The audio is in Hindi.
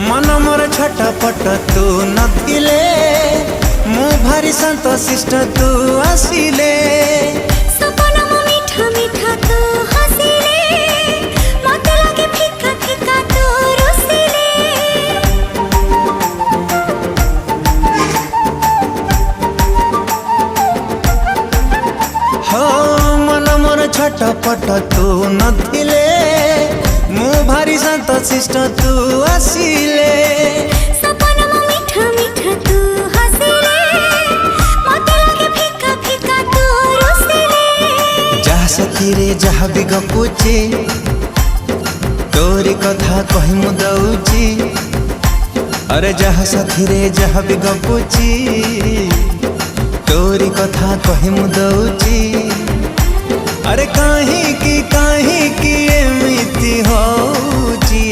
मन मोर छटपट तू नथिले मु भारी शांत शिष्ट तू आसिले सपना मो मीठा मीठा तू हसिले मते लागे फिका फिका तू रुसिले हो मन मोर छटपट तू नथिले मु भारी शांत शिष्ट तू आसिले सपना मो मीठा मीठा तू हसिले मते लागे फिका फिका तू रुसिले जहा सखी रे जहा भी गपुची तोरी कथा कही मु दउची अरे जहा सखी रे जहा भी गपुची तोरी कथा कही मु दउची अरे काहे की एमिति होची।